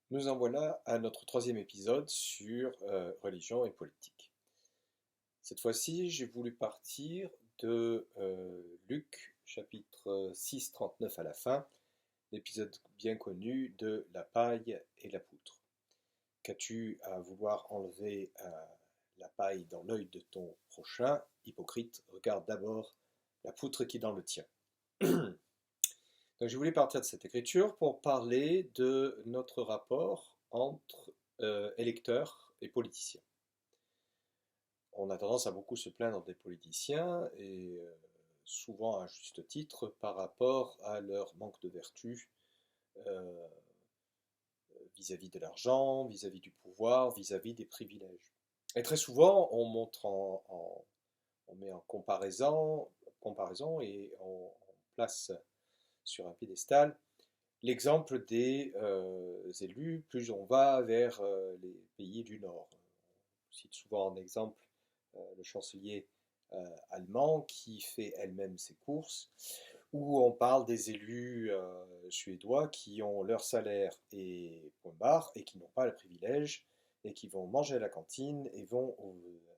Nous en voilà à notre troisième épisode sur religion et politique. Cette fois-ci, j'ai voulu partir de Luc, chapitre 6, 39 à la fin, l'épisode bien connu de la paille et la poutre. Qu'as-tu à vouloir enlever la paille dans l'œil de ton prochain? Hypocrite, regarde d'abord la poutre qui est dans le tien. Donc je voulais partir de cette écriture pour parler de notre rapport entre électeurs et politiciens. On a tendance à beaucoup se plaindre des politiciens et souvent à juste titre par rapport à leur manque de vertu euh, vis-à-vis de l'argent, vis-à-vis du pouvoir, vis-à-vis des privilèges. Et très souvent, on met en comparaison et on place sur un piédestal l'exemple des élus, plus on va vers les pays du Nord. On cite souvent en exemple le chancelier allemand qui fait elle-même ses courses, ou on parle des élus suédois qui ont leur salaire et point barre et qui n'ont pas le privilège et qui vont manger à la cantine et vont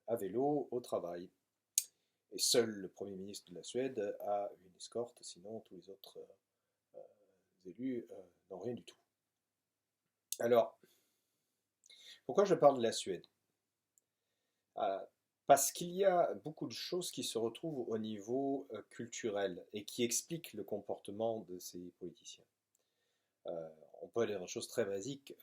à vélo au travail. Et seul le Premier ministre de la Suède a une escorte, sinon tous les autres élus n'ont rien du tout. Alors, pourquoi je parle de la Suède? Parce qu'il y a beaucoup de choses qui se retrouvent au niveau culturel et qui expliquent le comportement de ces politiciens. On peut aller dans des choses très basiques.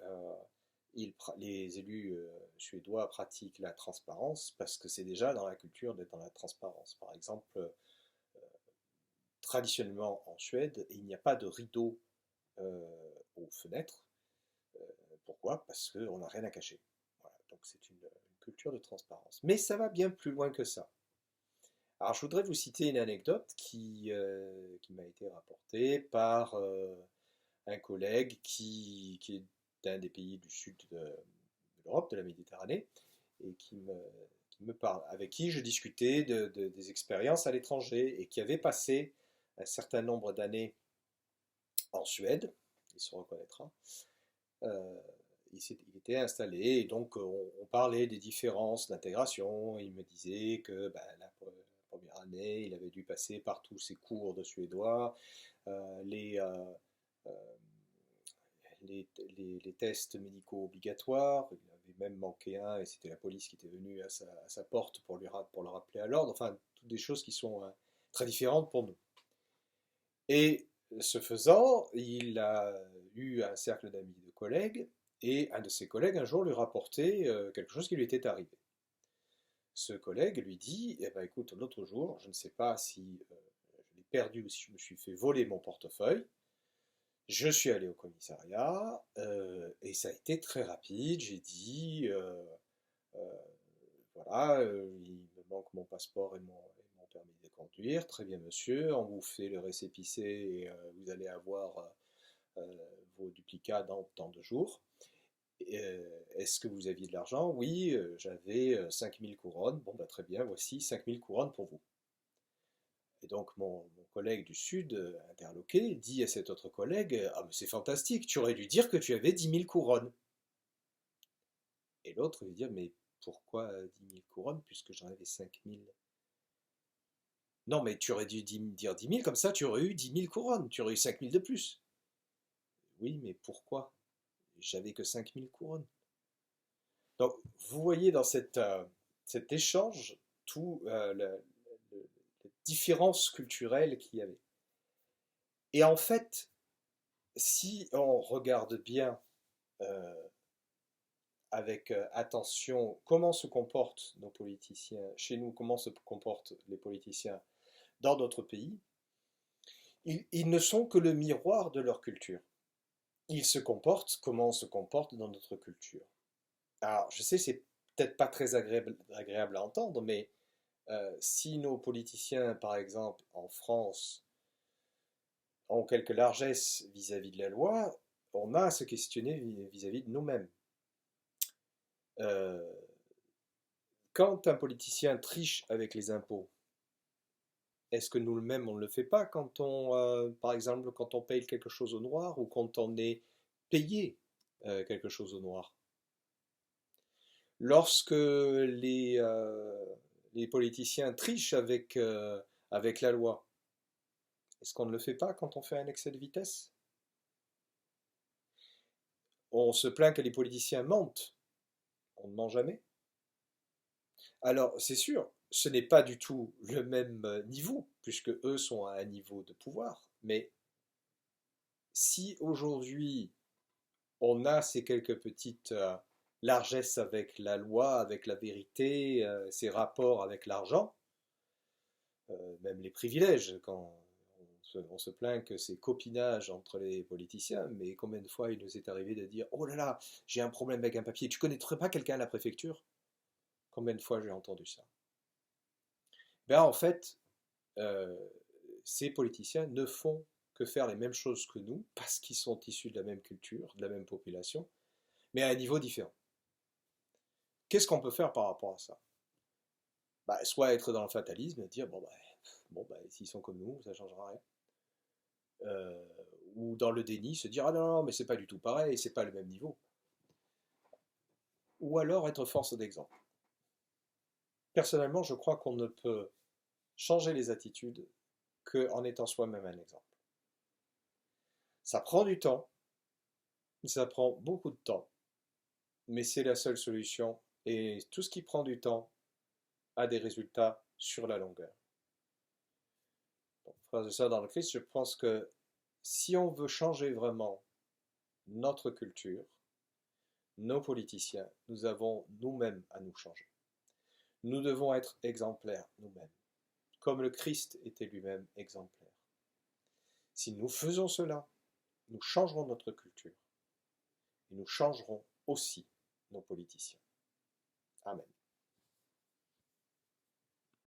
Les élus suédois pratiquent la transparence parce que c'est déjà dans la culture d'être dans la transparence. Par exemple, traditionnellement en Suède, il n'y a pas de rideau aux fenêtres. Pourquoi? Parce qu'on n'a rien à cacher. Voilà, donc c'est une culture de transparence. Mais ça va bien plus loin que ça. Alors je voudrais vous citer une anecdote qui m'a été rapportée par un collègue qui est d'un des pays du sud de l'Europe, de la Méditerranée, et qui me parle, avec qui je discutais des expériences à l'étranger et qui avait passé un certain nombre d'années en Suède, il se reconnaîtra. Euh, il était installé et donc on parlait des différences d'intégration. Il me disait que la première année, il avait dû passer par tous ses cours de suédois, euh, les, euh, euh, les tests médicaux obligatoires. Il avait même manqué un et c'était la police qui était venue à sa porte pour le rappeler à l'ordre. Enfin, toutes des choses qui sont très différentes pour nous. Et ce faisant, il a eu un cercle d'amis, de collègues, et un de ses collègues un jour lui rapportait quelque chose qui lui était arrivé. Ce collègue lui dit, eh ben, écoute, l'autre jour, je ne sais pas si je l'ai perdu ou si je me suis fait voler mon portefeuille, je suis allé au commissariat et ça a été très rapide. J'ai dit, euh, voilà, il me manque mon passeport et mon permis de conduire. Très bien, monsieur, on vous fait le récépissé et vous allez avoir vos duplicats dans tant de jours. Est-ce que vous aviez de l'argent? Oui, j'avais 5000 couronnes. Bon, bah, très bien, voici 5000 couronnes pour vous. Et donc mon collègue du Sud, interloqué, dit à cet autre collègue, ah mais c'est fantastique, tu aurais dû dire que tu avais 10 000 couronnes. Et l'autre lui dit, mais pourquoi 10 000 couronnes puisque j'en avais 5000? Non, mais tu aurais dû dire 10 000, comme ça tu aurais eu 10 000 couronnes, tu aurais eu 5000 de plus. Oui, mais pourquoi? J'avais que 5000 couronnes. Donc, vous voyez dans cet échange tout la différence culturelle qu'il y avait. Et en fait, si on regarde bien euh, avec attention comment se comportent nos politiciens chez nous, comment se comportent les politiciens dans d'autres pays, ils ne sont que le miroir de leur culture. Ils se comportent comment on se comporte dans notre culture. Alors, je sais, c'est peut-être pas très agréable à entendre, mais si nos politiciens, par exemple, en France, ont quelques largesses vis-à-vis de la loi, on a à se questionner vis-à-vis de nous-mêmes. Euh, Quand un politicien triche avec les impôts, est-ce que nous-mêmes on ne le fait pas quand par exemple, quand on paye quelque chose au noir ou quand on est payé? quelque chose au noir. Lorsque les politiciens trichent avec la loi, est-ce qu'on ne le fait pas quand on fait un excès de vitesse? On se plaint que les politiciens mentent. On ne ment jamais. Alors, c'est sûr, ce n'est pas du tout le même niveau, puisque eux sont à un niveau de pouvoir. Mais si aujourd'hui on a ces quelques petites largesses avec la loi, avec la vérité, ces rapports avec l'argent, même les privilèges, quand on se plaint que c'est copinage entre les politiciens, mais combien de fois il nous est arrivé de dire: oh là là, j'ai un problème avec un papier, tu connaîtrais pas quelqu'un à la préfecture? Combien de fois j'ai entendu ça? Ben en fait, euh, ces politiciens ne font que faire les mêmes choses que nous, parce qu'ils sont issus de la même culture, de la même population, mais à un niveau différent. Qu'est-ce qu'on peut faire par rapport à ça? Bah, soit être dans le fatalisme et dire bon, s'ils sont comme nous, ça ne changera rien. Euh, ou dans le déni, se dire ah non, non, mais c'est pas du tout pareil, c'est pas le même niveau. Ou alors être force d'exemple. Personnellement, je crois qu'on ne peut changer les attitudes qu'en étant soi-même un exemple. Ça prend du temps, ça prend beaucoup de temps, mais c'est la seule solution et tout ce qui prend du temps a des résultats sur la longueur. Donc, phrase de ça dans le Christ, je pense que si on veut changer vraiment notre culture, nos politiciens, nous avons nous-mêmes à nous changer. Nous devons être exemplaires nous-mêmes, comme le Christ était lui-même exemplaire. Si nous faisons cela, nous changerons notre culture et nous changerons aussi nos politiciens. Amen.